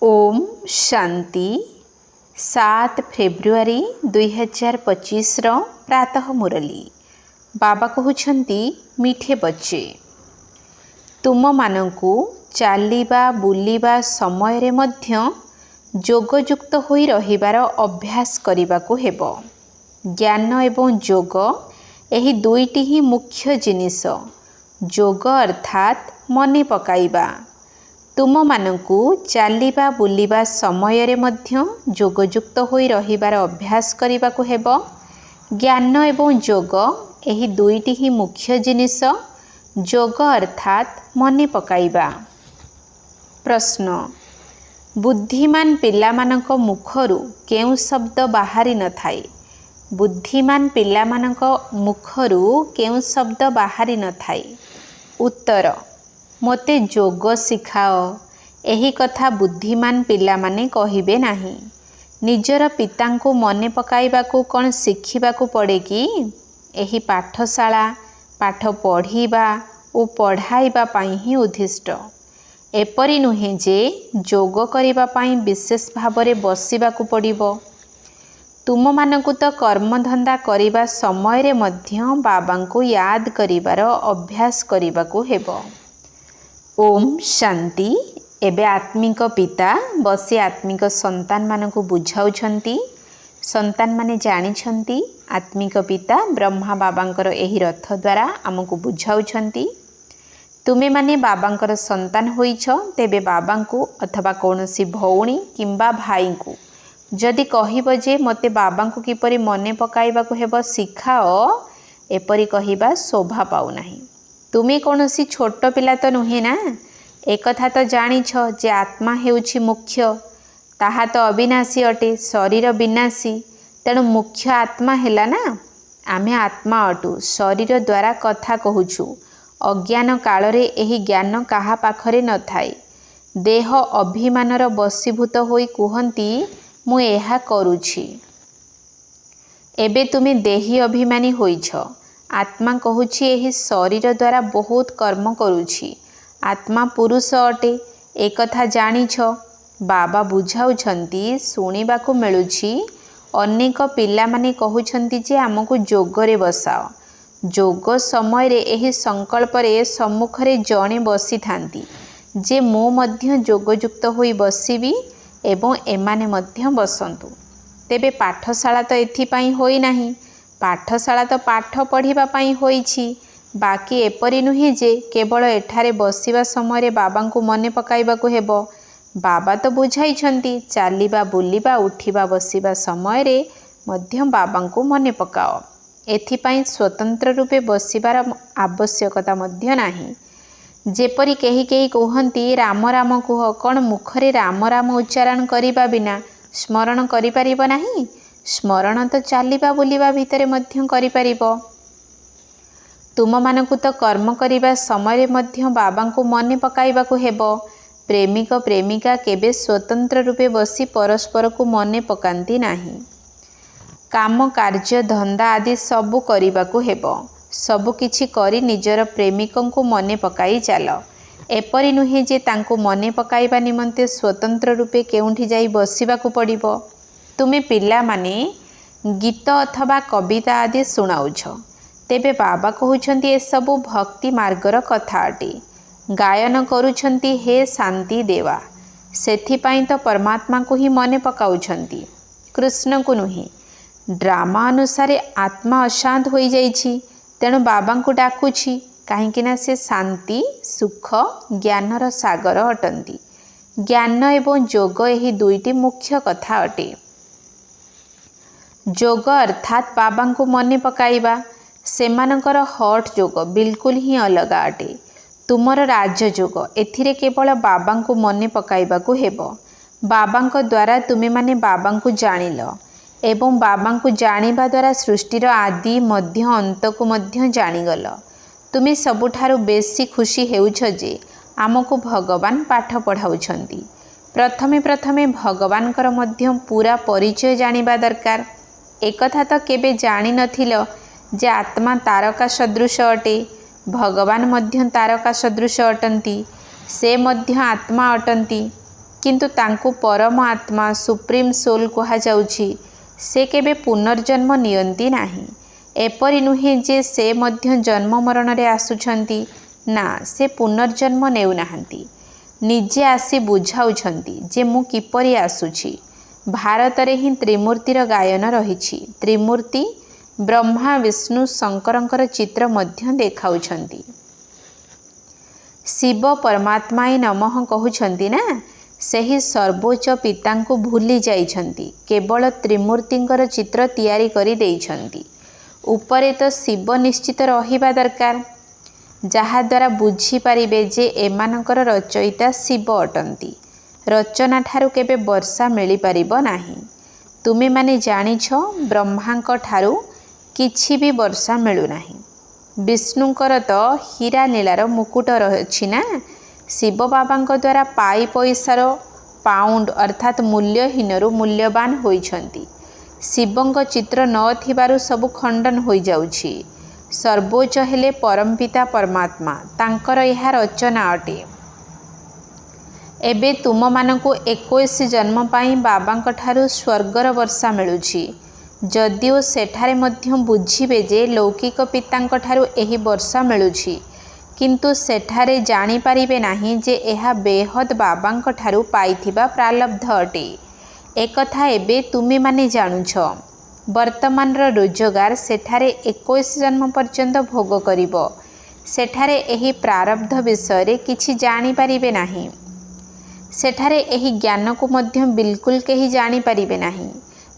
Om Shanti 7 February 2025 प्रातः मुरली बाबा कहउछंती मीठे बच्चे तुम मानंकु चालिबा बुलिबा समय रे मध्य जोगयुक्त होई रहिबार अभ्यास करिबाकु हेबो। ज्ञान एवं जोग एही दुईटी ही मुख्य जिनिस। जोग अर्थात मने पकाइबा। तुम मानंकु चालिबा बुलिबा समय रे मध्य जोगयुक्त होई रहिबार अभ्यास करिबाकु हेबो। ज्ञान एवं जोग एही दुईटी ही मुख्य जिनिस। जोग अर्थात मने पकाइबा। प्रश्न बुद्धिमान पिलामानंक मुखरू केउ शब्द बाहरी न थाए? बुद्धिमान पिलामानंक मुखरू केउ शब्द बाहरी न थाए? उत्तर मोते जोग शिखाओ एही कथा बुद्धिमान पिलामाने कहिबे नाही। निजर पितांको मने पकाइबाकू कौन शिखिबाकू पड़े कि? एही पाठशाला पाठ पढ़िबा ओ पढ़ाइबा पाई ही उद्दिष्ट। एपरि नुहे जे जोग करिबा पाई विशेष भावरे बसिबाकू पड़िबो। तुम मानकू तो कर्मधंदा करिबा समय रे मध्य बाबांको याद करिबार अभ्यास करिबाकू हेबो। ओम शांति। एबे आत्मिक पिता बसी आत्मिक संतान मानकू बुझाउछंती। संतान माने जानिछंती आत्मिक पिता ब्रह्मा बाबांकर एही रथ द्वारा आमको बुझाउछंती। तुमे माने बाबांकर संतान होइछ तेबे बाबांको अथवा कौनसी भौणी किंबा भाईंको जदि कहिबो जे मते बाबांको किपरि मने पकाइबाकू हेबो शिखाओ, एपरि कहिबा शोभा पाउ नाही। तुमे कौनसी छोट पिला तो नुहे ना। एक कथा तो जानिछ जे आत्मा हेउछि मुख्य, ताहा तो अविनाशी अटे, शरीर विनाशी। तेणु मुख्य आत्मा हेला ना। आमे आत्मा अटु, शरीर द्वारा कथा कहूछु। अज्ञान कालरे एही ज्ञान काहा पाखरे न थाए। देह अभिमानर बसीभूत होई कुहंती मु एहा करूछि। एबे तुमे देही अभिमानी होइछ। आत्मा कहूछि एही शरीर द्वारा बहुत कर्म करूछि। आत्मा पुरुष अटे, एक कथा जानिछ। बाबा बुझाउछंती सुनिबाकू मिलुछि अनेक पिला माने कहउछंती जे आमको जोगरे बसाओ। जोग समय रे एही संकल्प रे सम्मुख रे जणे बसी थांती जे मो मध्य जोगयुक्त होई बसिबी एवं एमाने मध्य बसंतु। तेबे पाठशाला तो एथि पई होई नाही। पाठशाला तो पाठ पढ़िबा पई होईछि। बाकी एपरि नुहे जे केवल एठारे बसिबा समय रे बाबांको मने पकाइबाकू हेबो। बाबा तो बुझाइछंती चालिबा बुलिबा उठिबा बसिबा समय रे मध्य बाबांको मने पकाओ। एथि पई स्वतंत्र रूपे बसिबार आवश्यकता मध्य नाही। जेपरि केही केही कहंती राम राम कुह, कौन मुखरे राम राम उच्चारण करिबा बिना स्मरण करि परिबो नाही? स्मरण तो चालिबा बुलिबा भितरे मध्य करि परिबो। तुम मानकू तो कर्म करिबा समय रे मध्य बाबांको मने पकाइबाकू हेबो। प्रेमिक प्रेमिका केबे स्वतंत्र रूपे बसी परस्पर को मने पकांती नाही। काम कार्य धंदा आदि सबु करिबाकू हेबो। सबु किछि करी निजर प्रेमिकंको मने पकाई चाल। एपरि नुहे जे तांको मने पकाइबा निमंते स्वतंत्र रूपे केउंठी जाई बसिबाकू पड़िबो। तुमे पिला माने गीत अथवा कविता आदि सुनाउछ। तेबे बाबा कहउछंती ए सबु भक्ति मार्गर कथा अटे। गायन करूछंती हे शांति देवा। सेथि पई तो परमात्मा को ही मने पकाउछंती, कृष्ण को नुहे। ड्रामा अनुसार आत्मा अशांत होई जाइछि, तेणु बाबांको डाकुछि काहेकिना से शांति सुख ज्ञानर सागर अटंती। ज्ञान एवं जोग एही दुईटी मुख्य कथा अटे। जोग अर्थात बाबांको मने पकाइबा। सेमानकर हठ जोग बिल्कुल ही अलगा अटे। तुमर राजयोग एथिरे केवल बाबांको मने पकाइबाकू हेबो। बाबांको द्वारा तुमे माने बाबांको जानिल एवं बाबांको जानिबा द्वारा सृष्टिर आदि मध्य अंत को मध्य जानिगल। तुमे सबुठारु बेसी खुशी हेउछ जे आमको भगवान पाठ पढ़ाउछंती। प्रथमे प्रथमे भगवानकर मध्य पूरा परिचय जानिबा दरकार। एक कथा तो केबे जानि नथिल जे आत्मा तारका सदृश अटे, भगवान मध्य तारका सदृश अटंती, से मध्य आत्मा अटंती। किंतु तांकु परम आत्मा सुप्रीम सोल कुहाଯାଉଛି। से केबे पुनर्जन्म नियंती नाही। एपरि नुहे जे से मध्य जन्म मरण रे आसुछंती, ना से पुनर्जन्म नेउ नाहंती। निजे आसी बुझाउछंती जे मु किपरि आसुछि। भारत रे ही त्रिमूर्तिर गायन रहिछि। त्रिमूर्ति ब्रह्मा विष्णु शंकरंकर चित्र मध्य देखाउछंती। शिव परमात्माय नमः कहउछंती ना, ସେହି सर्वोच्च पिताଙ୍କୁ भूली जाइछंती। केवल त्रिमूर्तिंकर चित्र तैयारी करी देइछंती। उपरे तो शिव निश्चित रहिबा दरकार, जहा द्वारा बुझी पारिबे जे एमानकर रचयिता शिव अटंती। रचना ठारू केबे वर्षा मिली पारिबो नाही। तुमे माने जानिछ ब्रह्मांक ठारू किछि भी वर्षा मिलु नाही। विष्णुंकर तो हीरा नीलार मुकुट रही ना। शिव बाबांक द्वारा पाई पैसार पाउंड अर्थात मूल्यहीन मूल्यवान होइछंती। शिवंक चित्र न थिबारु सबु खंडन होई जाउछि। सर्वोच्च हेले परमपिता परमात्मा, तांकर यह रचना अटे। एबे तुम मानकु 21 जन्म पाई बाबांक ठारू स्वर्गर वर्षा मिलुछि। जदिओ सेठारे मध्य बुझिबे जे लौकिक पितांक ठारू एही वर्षा मिलुछि, किंतु सेठारे जानी पारिबे नाही जे एहा बेहद बाबांक ठारू पाइथिबा प्रालब्ध अटे। एकथा एबे तुमे माने जानुछ। वर्तमान रोजगार सेठारे 21 जन्म पर्यंत भोग करिबो। सेठारे एही प्रारब्ध विषय रे किछि जानी पारिबे नाही। सेठारे एही ज्ञान को मध्य बिल्कुल केही जानी पारिबे नाही।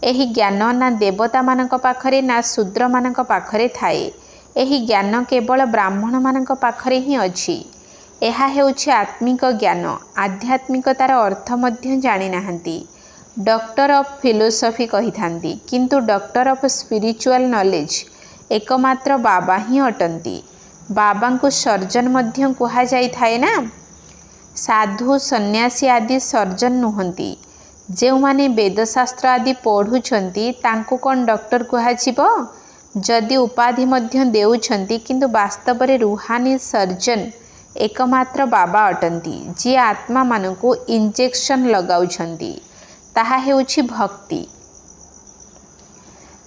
एही ज्ञान ना देवता मानक पाखरे ना शूद्र मानक पाखरे थाए। एही ज्ञान केवल ब्राह्मण मानक पाखरे ही अछि। एहा हेउछि आत्मिक ज्ञान। आध्यात्मिकतार अर्थ मध्य जानी नाहंती। डॉक्टर ऑफ फिलोसफी कही थांती, किंतु डॉक्टर ऑफ स्पिरिचुअल नॉलेज एकमात्र बाबा ही अटंती। बाबा को सर्जन मध्य कुहा जाई थाए ना। साधु सन्यासी आदि सर्जन नुहंती। जे माने वेदशास्त्र आदि पढ़ुछंती तांको कोन डॉक्टर कुहा जिवो। जदि उपाधि मध्य देउछंती, किंतु वास्तव रे रूहानी सर्जन एकमात्र बाबा अटंती, जे आत्मा मानकु इंजेक्शन लगाउछंती। ताहा हेउछि भक्ति।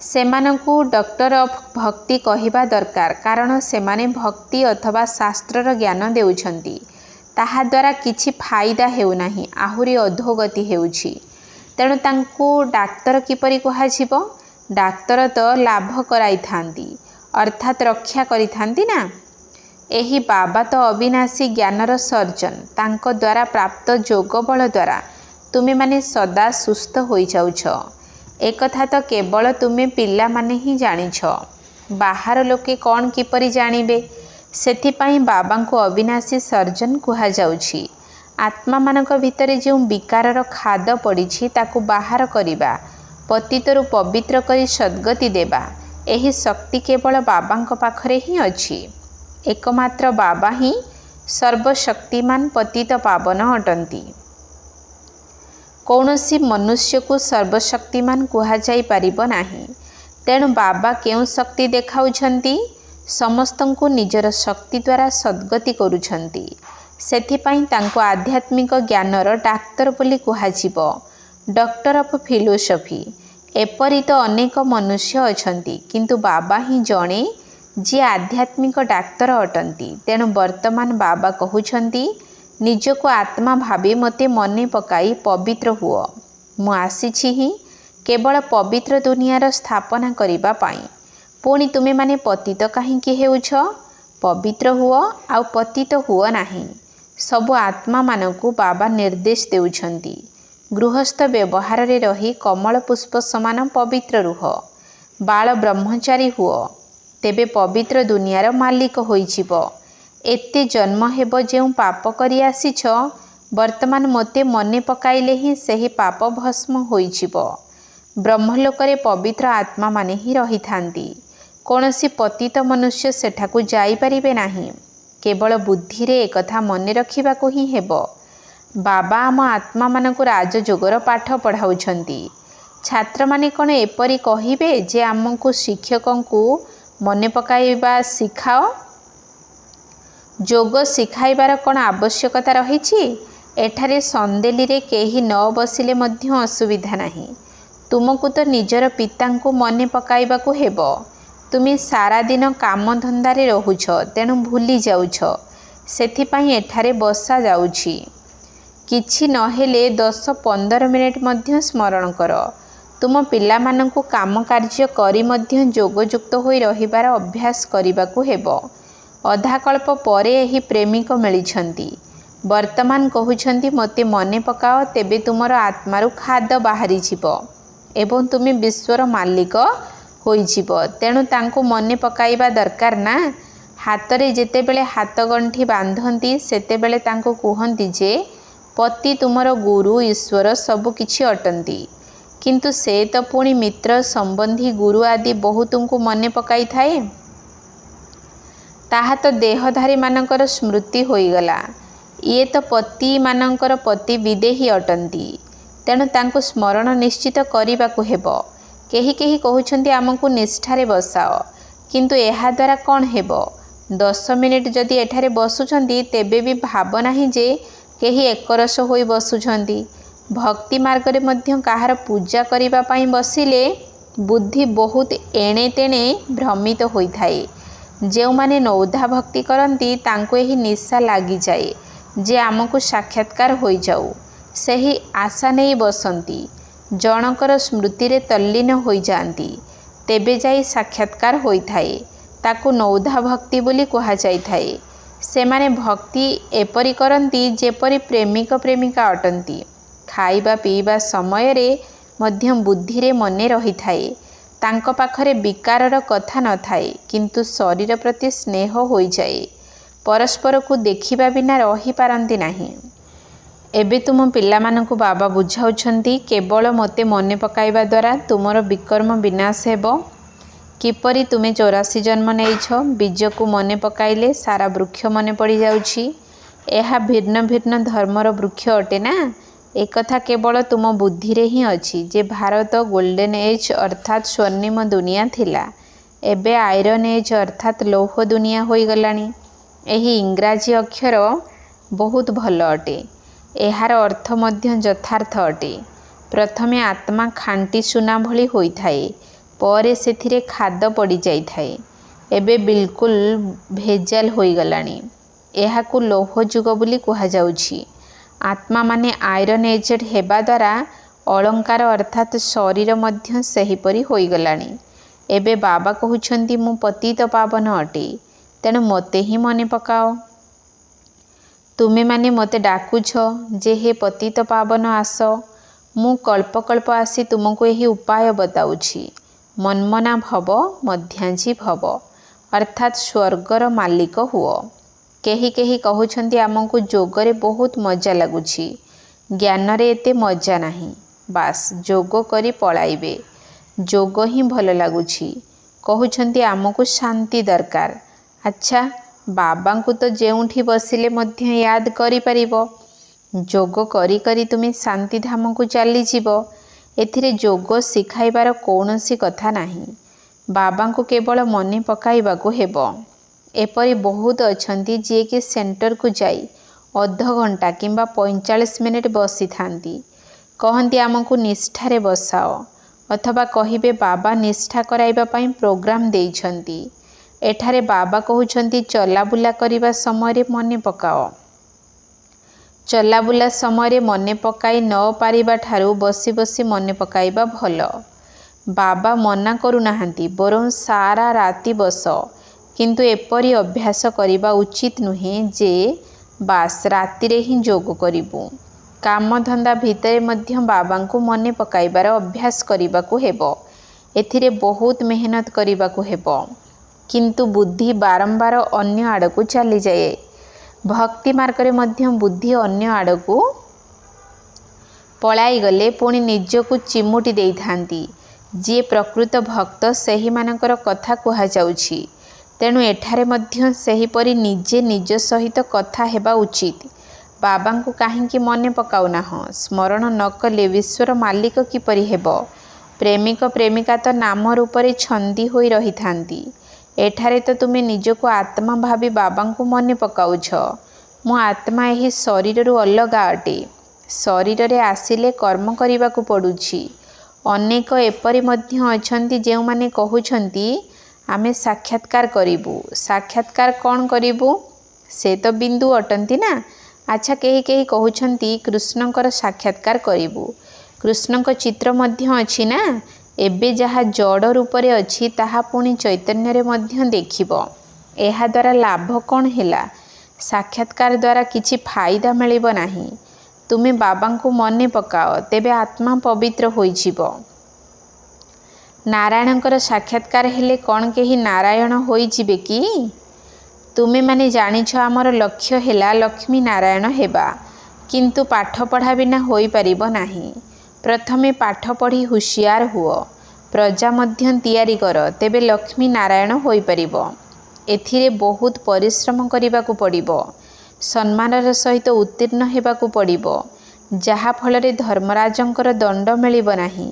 सेमानकु डॉक्टर ऑफ भक्ति कहिबा दरकार, कारण सेमाने भक्ति अथवा शास्त्रर ज्ञान देउछंती। ताहा द्वारा किछि फायदा हेउ नाही, आहुरी अधोगति हेउछि। तेणु तांकु डाक्तर किपरि कुहा जिवो। डाक्तर तो लाभ कराई थांती, अर्थात रक्षा करी थांती ना। एही बाबा तो अविनाशी ज्ञानर सर्जन। तांको द्वारा प्राप्त जोग बल द्वारा तुमे माने सदा सुस्थ होई जाउछ। एकथा तो केवल तुमे पिला माने ही जानिछ। बाहर लोके कौन किपरि जानिबे, सेथिपाई बाबांको अविनाशी सर्जन कुहा जाउछि। आत्मा मानक भितरे जो विकारर खाद पड़िछि ताकु बाहर करिबा, पतितरु पवित्र करी सद्गति देबा, एही शक्ति केवल बाबांक पाखरे ही अछि। एकमात्र बाबा ही सर्वशक्तिमान पतित पावन अटंती। कौनसी मनुष्य को सर्वशक्तिमान कुहा जाई पारिबो नाही। तेणु बाबा केउ शक्ति देखाउछंती, समस्तंकु निजर शक्ति द्वारा सद्गति करुछंती। सेथिपाई तांको आध्यात्मिक ज्ञानर डाक्तर बोली कुहा जिवो। Doctor of philosophy. एपरि तो अनेक मनुष्य अछंती, किंतु बाबा ही जणे जे आध्यात्मिक डाक्तर अटंती। तेणु वर्तमान बाबा कहउछंती, निजको आत्मा भाबी मते मने पकाई पवित्र हुओ। मु आसीछि ही केवल पवित्र दुनियार स्थापना करिबा पाई। पुणी तुमे माने पतित काहींकी हेउछ। पवित्र हुओ आउ पतित हुओ नाही। सबु आत्मा मानकु बाबा निर्देश देउछंती। गृहस्थ व्यवहार रे रही कमल पुष्प समान पवित्र रुह। बाल ब्रह्मचारी हुओ, तेबे पवित्र दुनियार मालिक होइजिब। एते जन्म हेब जेउ पाप करी आसीछ, वर्तमान मते मने पकाइले ही सेही पाप भस्म होइजिब। ब्रह्मलोकरे पवित्र आत्मा माने ही रही थांती। कौनसी पतित मनुष्य सेठाकु जाई परिबे नाही। केवल बुद्धि रे एकथा मने रखिबाकु ही हेबो। बाबा आम आत्मा मानकु राजयोगर पाठ पढ़ाउछंती। छात्र माने कोन एपरि कहिबे जे आमकु शिक्षकंकु मने पकाइबा शिखाओ। जोग शिखाइबार कोन आवश्यकता रहिछि। एठारे संदेली केही न बसिले मध्य असुविधा नहीं। तुमको तो निजर पिता को मने पकाइबाकू हेबो। तुमी सारा दिन काम धंदारे रहुछ, तेणु भूली जाउछ। सेथिपाई एठारे बसा जाउछि। किछि नहेले 10-15 मिनिट मध्य स्मरण कर। तुम पिलामानंकु काम कार्य करी मध्य जोगयुक्त होई रहिबार अभ्यास करिबाकू हेबो। अधाकल्प परे एही प्रेमिक मिलिछंती। वर्तमान कहउछंती मते मने पकाओ, तेबे तुमर आत्मारु खाद बाहरी जिवो एवं तुमी विश्वर मालिक होई जिवो। तेणु तांकु मने पकाइबा दरकार ना। हातरे जेतेबेले हाथ गंठी बांधंती सेतेबेले तांकु कुहंती जे पति तुमर गुरु ईश्वर सबु किछि अटंती। किंतु से तो पुणी मित्र संबंधी गुरु आदि बहुतुंकु मने पकाई थाए। ताहा तो देहधारी मानकर स्मृति होईगला। ये तो पति मानकर पति विदेही अटंती। तेणु तांकु स्मरण निश्चित करिबाकू हेबो। केही केही कहउछंती आमकु निष्ठारे बसाओ, किंतु एहा द्वारा कौन हेबो? 10 मिनिट जदि एठारे बसुछंती तेबे भी भाव नाही जे केही एकरस होई बसुछंती। भक्ति मार्ग रे मध्य काहार पूजा करिबा पाई बसिले बुद्धि बहुत एणे तेणे भ्रमित होई थाए। जेउ माने नौधा भक्ति करंती तांको एही निशा लागी जाए जे आमको साक्षात्कार होई जाऊ। सही आशा नहीं बसंती, जनकर स्मृति रे तल्लीन होई जांती, तेबे जाई साक्षात्कार होई थाए। ताकू नौधा भक्ति बोली कहा जाई थाए। सेमाने भक्ति एपरि करंती जेपरि प्रेमिक प्रेमिका अटंती। खाइबा पीबा समय रे मध्य बुद्धि रे मने रही थाए। तांको पाखरे विकारर कथा न थाए, किंतु शरीर प्रति स्नेह होई जाए। परस्पर को देखिबा बिना रही पारंती नाही। एबे तुम पिलामानकु बाबा बुझाउछंती, केवल मते मने पकाइबा द्वारा तुमर विकर्म विनाश हेबो। किपरि तुमे 84 जन्म नेइछ, बीज को मने पकाइले सारा वृक्ष मने पड़ी जाउछि। एहा भिन्न भिन्न धर्मर वृक्ष अटे ना। एकथा केवल तुम बुद्धि रे ही अछि जे भारत गोल्डन एज अर्थात स्वर्णिम दुनिया थिला, एबे आयरन एज अर्थात लौह दुनिया होई गलानी। एही इंग्राजी अक्षर बहुत भल अटे। एहार अर्थ मध्य यथार्थ अटे। प्रथमे आत्मा खांटी सुना भली होई थाए, परे सेथिरे खाद पड़ी जाई थाए। एबे बिल्कुल भेजाल होई गलानी। एहाकु लौह जुग बोली कहा जाउछि। आत्मा माने आयरन एजेड हेबा द्वारा अलंकार अर्थात शरीर मध्य सेहीपरि होई गलानी। एबे बाबा कहउछंती मु पतित पावन अटे, तेणु मते ही मने पकाओ। तुमे माने मते डाकुछ जे हे पतित पावन आस। मु कल्प कल्प आसी तुमको यही उपाय बताउछि। मनमना भव मध्याजी भव अर्थात स्वर्गर मालिक हुओ। केही केही कहउछंती आमको जोगरे बहुत मजा लगुछि, ज्ञान रे एते मजा नाही। बास जोग करी पळाइबे, जोग ही भल लगुछि। कहउछंती आमको शांति दरकार। अच्छा, बाबा को तो जेउठी बसिले मध्य याद करि परिबो। जोग करी करी तुमे शांति धाम को चली जीवो। एथिरे जोग सिखाइबार कौनसी कथा नाही। बाबा को केवल मने पकाइबाकू हेबो। एपरि बहुत अछंती जे कि सेंटर को जाई अध घंटा किंबा 45 मिनिट बसी थांती। कहंती आमको निष्ठारे बसाओ, अथवा कहिबे बाबा निष्ठा कराइबा पाई प्रोग्राम देइछंती। एठारे बाबा कहउछंती चलाबुला करिबा समय मने पकाओ। चलाबुला समय मने पकाई न पारिबा ठारू बसी बसी मने पकाइबा भल। बाबा मना करू नाहांती, बरं सारा राति बस, किंतु एपरि अभ्यास करिबा उचित नुहे जे बास राति रे ही जोग करिबु। काम धंदा भितरे मध्य बाबा को मने पकाइबार अभ्यास करिबाकू हेबो। एथिरे बहुत मेहनत करिबाकू हेबो, किंतु बुद्धि बारंबार अन्य आड़कू चली जाए। भक्ति मार्ग रे मध्य बुद्धि अन्य आड़कू पलाई गले पुणी निजकू चिमुटी देई थांती। जे प्रकृत भक्त सही मानकर कथा कहा जाउछि। तेणु एठारे मध्य सेहीपरि निजे निज सहित कथा हेबा उचित। बाबा को काहींकी मने पकाउ नाह, स्मरण न कले विश्वर मालिक किपरि हेबो। प्रेमिक प्रेमिका तो नाम रूपरे छंदी होई रही थांती। एठारे तो तुमे निजको आत्मा भावी बाबा को मने पकाउछ। ମୁଁ ଆତ୍ମା ଏହି ଶରୀରରୁ ଅଲଗା ଅଟେ। ଶରୀରରେ ଆସିଲେ କର୍ମ କରିବାକୁ ପଡ଼ୁଛି। ଅନେକ ଏପରି ମଧ୍ୟ ଅଛନ୍ତି ଯେଉଁମାନେ କହୁଛନ୍ତି ଆମେ ସାକ୍ଷାତକାର କରିବୁ। ସାକ୍ଷାତକାର କ'ଣ କରିବୁ? ସେ ତ ବିନ୍ଦୁ ଅଟନ୍ତି ନା। ଆଚ୍ଛା, କେହି କେହି କହୁଛନ୍ତି କୃଷ୍ଣଙ୍କର ସାକ୍ଷାତକାର କରିବୁ। କୃଷ୍ଣଙ୍କ ଚିତ୍ର ମଧ୍ୟ ଅଛି ନା। ଏବେ ଯାହା ଜଡ଼ ରୂପରେ ଅଛି ତାହା ପୁଣି ଚୈତନ୍ୟରେ ମଧ୍ୟ ଦେଖିବ। ଏହାଦ୍ୱାରା ଲାଭ କ'ଣ ହେଲା? ସାକ୍ଷାତକାର ଦ୍ୱାରା କିଛି ଫାଇଦା ମିଳିବ ନାହିଁ। ତୁମେ ବାବାଙ୍କୁ ମନେ ପକାଅ, ତେବେ ଆତ୍ମା ପବିତ୍ର ହୋଇଯିବ। ନାରାୟଣଙ୍କର ସାକ୍ଷାତକାର ହେଲେ କ'ଣ କେହି ନାରାୟଣ ହୋଇଯିବେ କି? ତୁମେମାନେ ଜାଣିଛ ଆମର ଲକ୍ଷ୍ୟ ହେଲା ଲକ୍ଷ୍ମୀ ନାରାୟଣ ହେବା। କିନ୍ତୁ ପାଠପଢ଼ା ବିନା ହୋଇପାରିବ ନାହିଁ। ପ୍ରଥମେ ପାଠ ପଢ଼ି ହୁସିଆର ହୁଅ, ପ୍ରଜା ମଧ୍ୟ ତିଆରି କର, ତେବେ ଲକ୍ଷ୍ମୀ ନାରାୟଣ ହୋଇପାରିବ। ଏଥିରେ ବହୁତ ପରିଶ୍ରମ କରିବାକୁ ପଡ଼ିବ। ସମ୍ମାନର ସହିତ ଉତ୍ତୀର୍ଣ୍ଣ ହେବାକୁ ପଡ଼ିବ, ଯାହାଫଳରେ ଧର୍ମରାଜଙ୍କର ଦଣ୍ଡ ମିଳିବ ନାହିଁ।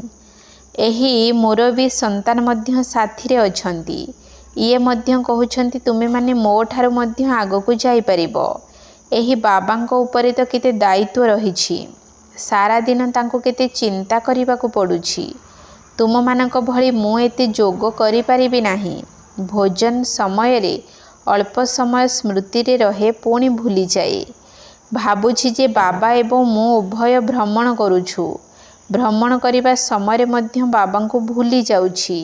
ଏହି ମୋର ବି ସନ୍ତାନ ମଧ୍ୟ ସାଥିରେ ଅଛନ୍ତି। ଇଏ ମଧ୍ୟ କହୁଛନ୍ତି ତୁମେମାନେ ମୋ ଠାରୁ ମଧ୍ୟ ଆଗକୁ ଯାଇପାରିବ। ଏହି ବାବାଙ୍କ ଉପରେ ତ କେତେ ଦାୟିତ୍ୱ ରହିଛି। ସାରାଦିନ ତାଙ୍କୁ କେତେ ଚିନ୍ତା କରିବାକୁ ପଡ଼ୁଛି। ତୁମମାନଙ୍କ ଭଳି ମୁଁ ଏତେ ଯୋଗ କରିପାରିବି ନାହିଁ। ଭୋଜନ ସମୟରେ ଅଳ୍ପ ସମୟ ସ୍ମୃତିରେ ରହେ, ପୁଣି ଭୁଲିଯାଏ। ଭାବୁଛି ଯେ ବାବା ଏବଂ ମୁଁ ଉଭୟ ଭ୍ରମଣ କରୁଛୁ। ଭ୍ରମଣ କରିବା ସମୟରେ ମଧ୍ୟ ବାବାଙ୍କୁ ଭୁଲି ଯାଉଛି।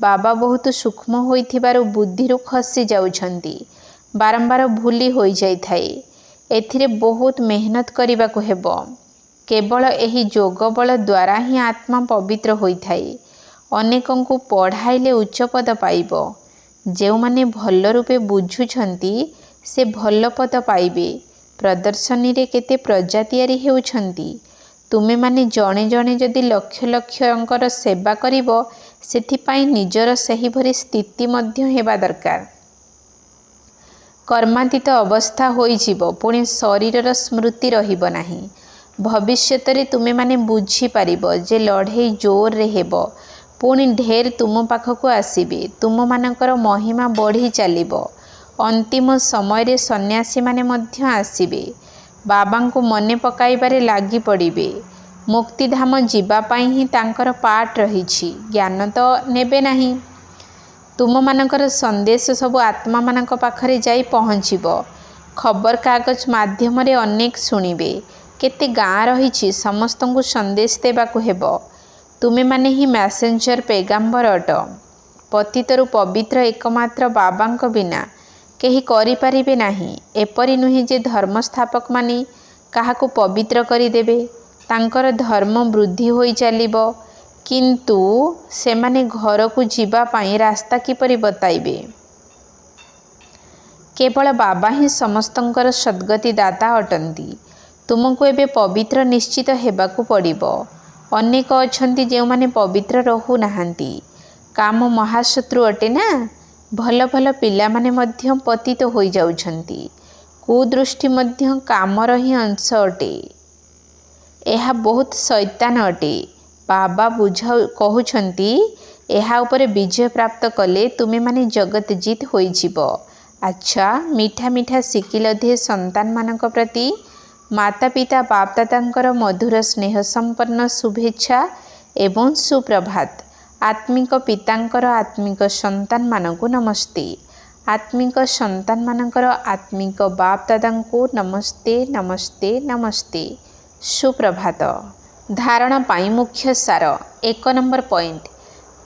ବାବା ବହୁତ ସୂକ୍ଷ୍ମ ହୋଇଥିବାରୁ ବୁଦ୍ଧିରୁ ଖସି ଯାଉଛନ୍ତି। ବାରମ୍ବାର ଭୁଲି ହୋଇଯାଇଥାଏ। ଏଥିରେ ବହୁତ ମେହନତ କରିବାକୁ ହେବ। କେବଳ ଏହି ଯୋଗ ବଳ ଦ୍ୱାରା ହିଁ ଆତ୍ମା ପବିତ୍ର ହୋଇଥାଏ। ଅନେକଙ୍କୁ ପଢ଼ାଇଲେ ଉଚ୍ଚପଦ ପାଇବ। ଯେଉଁମାନେ ଭଲ ରୂପେ ବୁଝୁଛନ୍ତି ସେ ଭଲ ପଦ ପାଇବେ। ପ୍ରଦର୍ଶନୀରେ କେତେ ପ୍ରଜା ତିଆରି ହେଉଛନ୍ତି। ତୁମେମାନେ ଜଣେ ଜଣେ ଯଦି ଲକ୍ଷ ଲକ୍ଷଙ୍କର ସେବା କରିବ, ସେଥିପାଇଁ ନିଜର ସେହିଭଳି ସ୍ଥିତି ମଧ୍ୟ ହେବା ଦରକାର। କର୍ମାତୀତ ଅବସ୍ଥା ହୋଇଯିବ, ପୁଣି ଶରୀରର ସ୍ମୃତି ରହିବ ନାହିଁ। ଭବିଷ୍ୟତରେ ତୁମେମାନେ ବୁଝିପାରିବ ଯେ ଲଢ଼େଇ ଜୋରରେ ହେବ, ପୁଣି ଢେର ତୁମ ପାଖକୁ ଆସିବେ। ତୁମମାନଙ୍କର ମହିମା ବଢ଼ି ଚାଲିବ। ଅନ୍ତିମ ସମୟରେ ସନ୍ନ୍ୟାସୀମାନେ ମଧ୍ୟ ଆସିବେ। ବାବାଙ୍କୁ ମନେ ପକାଇବାରେ ଲାଗି ପଡ଼ିବେ। ମୁକ୍ତିଧାମ ଯିବା ପାଇଁ ହିଁ ତାଙ୍କର ପାଠ ରହିଛି, ଜ୍ଞାନ ତ ନେବେ ନାହିଁ। ତୁମମାନଙ୍କର ସନ୍ଦେଶ ସବୁ ଆତ୍ମାମାନଙ୍କ ପାଖରେ ଯାଇ ପହଞ୍ଚିବ। ଖବରକାଗଜ ମାଧ୍ୟମରେ ଅନେକ ଶୁଣିବେ। କେତେ ଗାଁ ରହିଛି, ସମସ୍ତଙ୍କୁ ସନ୍ଦେଶ ଦେବାକୁ ହେବ। ତୁମେମାନେ ହିଁ ମେସେଞ୍ଜର, ପେଗାମ୍ବର ଅଟ। ପତିତରୁ ପବିତ୍ର ଏକମାତ୍ର ବାବାଙ୍କ ବିନା କେହି କରିପାରିବେ ନାହିଁ। ଏପରି ନୁହେଁ ଯେ ଧର୍ମସ୍ଥାପକମାନେ କାହାକୁ ପବିତ୍ର କରିଦେବେ। ତାଙ୍କର ଧର୍ମ ବୃଦ୍ଧି ହୋଇ ଚାଲିବ, କିନ୍ତୁ ସେମାନେ ଘରକୁ ଯିବା ପାଇଁ ରାସ୍ତା କିପରି ବତାଇବେ? କେବଳ ବାବା ହିଁ ସମସ୍ତଙ୍କର ସଦ୍ଗତି ଦାତା ଅଟନ୍ତି। ତୁମକୁ ଏବେ ପବିତ୍ର ନିଶ୍ଚିତ ହେବାକୁ ପଡ଼ିବ। ଅନେକ ଅଛନ୍ତି ଯେଉଁମାନେ ପବିତ୍ର ରହୁନାହାନ୍ତି। କାମ ମହାଶତ୍ରୁ ଅଟେ ନା। ଭଲ ଭଲ ପିଲାମାନେ ମଧ୍ୟ ପତିତ ହୋଇଯାଉଛନ୍ତି। କୁଦୃଷ୍ଟି ମଧ୍ୟ କାମର ହିଁ ଅଂଶ ଅଟେ। ଏହା ବହୁତ ଶୈତାନ ଅଟେ। ବାବା କହୁଛନ୍ତି ଏହା ଉପରେ ବିଜୟ ପ୍ରାପ୍ତ କଲେ ତୁମେମାନେ ଜଗତ ଜିତ ହୋଇଯିବ। ଆଚ୍ଛା, ମିଠା ମିଠା ଶିକିଲଧେ ସନ୍ତାନମାନଙ୍କ ପ୍ରତି ମାତା ପିତା ବାପଦାଦାଙ୍କର ମଧୁର ସ୍ନେହ ସମ୍ପନ୍ନ ଶୁଭେଚ୍ଛା ଏବଂ ସୁପ୍ରଭାତ। ଆତ୍ମିକ ପିତାଙ୍କର ଆତ୍ମିକ ସନ୍ତାନମାନଙ୍କୁ ନମସ୍ତେ। ଆତ୍ମିକ ସନ୍ତାନମାନଙ୍କର ଆତ୍ମିକ ବାପଦାଦାଙ୍କୁ ନମସ୍ତେ ନମସ୍ତେ ନମସ୍ତେ। ସୁପ୍ରଭାତ। ଧାରଣ ପାଇଁ ମୁଖ୍ୟ ସାର। 1 ନମ୍ବର ପଏଣ୍ଟ,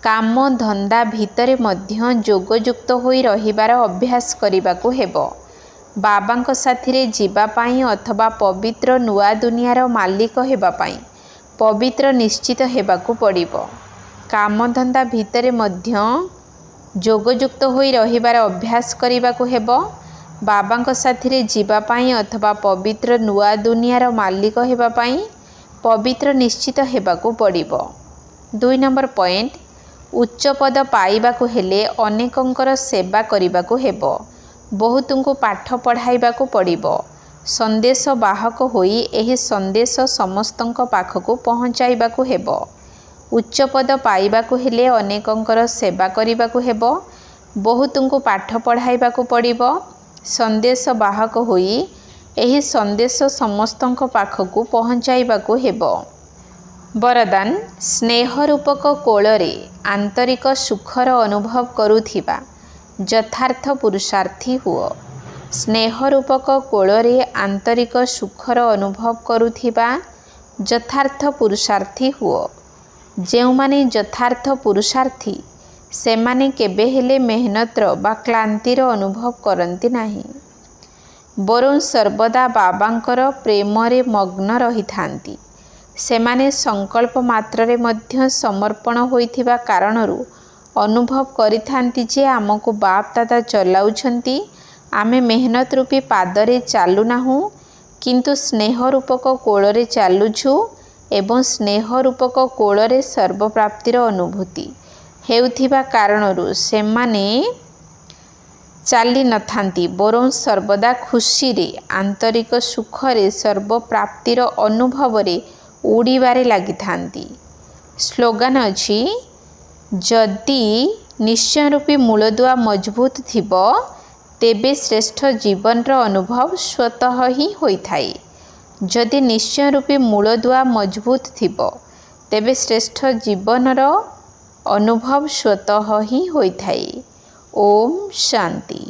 କାମ ଧନ୍ଦା ଭିତରେ ମଧ୍ୟ ଯୋଗଯୁକ୍ତ ହୋଇ ରହିବାର ଅଭ୍ୟାସ କରିବାକୁ ହେବ। ବାବାଙ୍କ ସାଥିରେ ଯିବା ପାଇଁ ଅଥବା ପବିତ୍ର ନୂଆ ଦୁନିଆର ମାଲିକ ହେବା ପାଇଁ ପବିତ୍ର ନିଶ୍ଚିତ ହେବାକୁ ପଡ଼ିବ। କାମଧନ୍ଦା ଭିତରେ ମଧ୍ୟ ଯୋଗଯୁକ୍ତ ହୋଇ ରହିବାର ଅଭ୍ୟାସ କରିବାକୁ ହେବ। ବାବାଙ୍କ ସାଥିରେ ଯିବା ପାଇଁ ଅଥବା ପବିତ୍ର ନୂଆ ଦୁନିଆର ମାଲିକ ହେବା ପାଇଁ ପବିତ୍ର ନିଶ୍ଚିତ ହେବାକୁ ପଡ଼ିବ। 2 ନମ୍ବର ପଏଣ୍ଟ, ଉଚ୍ଚ ପଦ ପାଇବାକୁ ହେଲେ ଅନେକଙ୍କର ସେବା କରିବାକୁ ହେବ। ବହୁତଙ୍କୁ ପାଠ ପଢ଼ାଇବାକୁ ପଡ଼ିବ। ସନ୍ଦେଶ ବାହକ ହୋଇ ଏହି ସନ୍ଦେଶ ସମସ୍ତଙ୍କ ପାଖକୁ ପହଞ୍ଚାଇବାକୁ ହେବ। ଉଚ୍ଚ ପଦ ପାଇବାକୁ ହେଲେ ଅନେକଙ୍କର ସେବା କରିବାକୁ ହେବ। ବହୁତଙ୍କୁ ପାଠ ପଢ଼ାଇବାକୁ ପଡ଼ିବ। ସନ୍ଦେଶ ବାହକ ହୋଇ ଏହି ସନ୍ଦେଶ ସମସ୍ତଙ୍କ ପାଖକୁ ପହଞ୍ଚାଇବାକୁ ହେବ। ବରଦାନ ସ୍ନେହ ରୂପକ କୋଳରେ ଆନ୍ତରିକ ସୁଖର ଅନୁଭବ କରୁଥିବା ଯଥାର୍ଥ ପୁରୁଷାର୍ଥୀ ହୁଅ। ସ୍ନେହ ରୂପକ କୋଳରେ ଆନ୍ତରିକ ସୁଖର ଅନୁଭବ କରୁଥିବା ଯଥାର୍ଥ ପୁରୁଷାର୍ଥୀ ହୁଅ। ଯେଉଁମାନେ ଯଥାର୍ଥ ପୁରୁଷାର୍ଥୀ ସେମାନେ କେବେ ହେଲେ ମେହନତର ବା କ୍ଳାନ୍ତିର ଅନୁଭବ କରନ୍ତି ନାହିଁ। ବରଂ ସର୍ବଦା ବାବାଙ୍କର ପ୍ରେମରେ ମଗ୍ନ ରହିଥାନ୍ତି। ସେମାନେ ସଂକଳ୍ପ ମାତ୍ରରେ ମଧ୍ୟ ସମର୍ପଣ ହୋଇଥିବା କାରଣରୁ ଅନୁଭବ କରିଥାନ୍ତି ଯେ ଆମକୁ ବାପ ଦାଦା ଚଲାଉଛନ୍ତି। ଆମେ ମେହନତ ରୂପୀ ପାଦରେ ଚାଲୁନାହୁଁ କିନ୍ତୁ ସ୍ନେହ ରୂପକ କୋଳରେ ଚାଲୁଛୁ ଏବଂ ସ୍ନେହ ରୂପକ କୋଳରେ ସର୍ବପ୍ରାପ୍ତିର ଅନୁଭୂତି ହେଉଥିବା କାରଣରୁ ସେମାନେ ଚାଲି ନଥାନ୍ତି ବରଂ ସର୍ବଦା ଖୁସିରେ ଆନ୍ତରିକ ସୁଖରେ ସର୍ବପ୍ରାପ୍ତିର ଅନୁଭବରେ ଉଡ଼ିବାରେ ଲାଗିଥାନ୍ତି। ସ୍ଲୋଗାନ ଅଛି, ଯଦି ନିଶ୍ଚୟ ରୂପୀ ମୂଳଦୁଆ ମଜବୁତ ଥିବ ତେବେ ଶ୍ରେଷ୍ଠ ଜୀବନର ଅନୁଭବ ସ୍ୱତଃ ହିଁ ହୋଇଥାଏ। ଯଦି ନିଶ୍ଚୟ ରୂପୀ ମୂଳଦୁଆ ମଜବୁତ ଥିବ ତେବେ ଶ୍ରେଷ୍ଠ ଜୀବନର ଅନୁଭବ ସ୍ୱତଃ ହିଁ ହୋଇଥାଏ। ଓମ୍ ଶାନ୍ତି।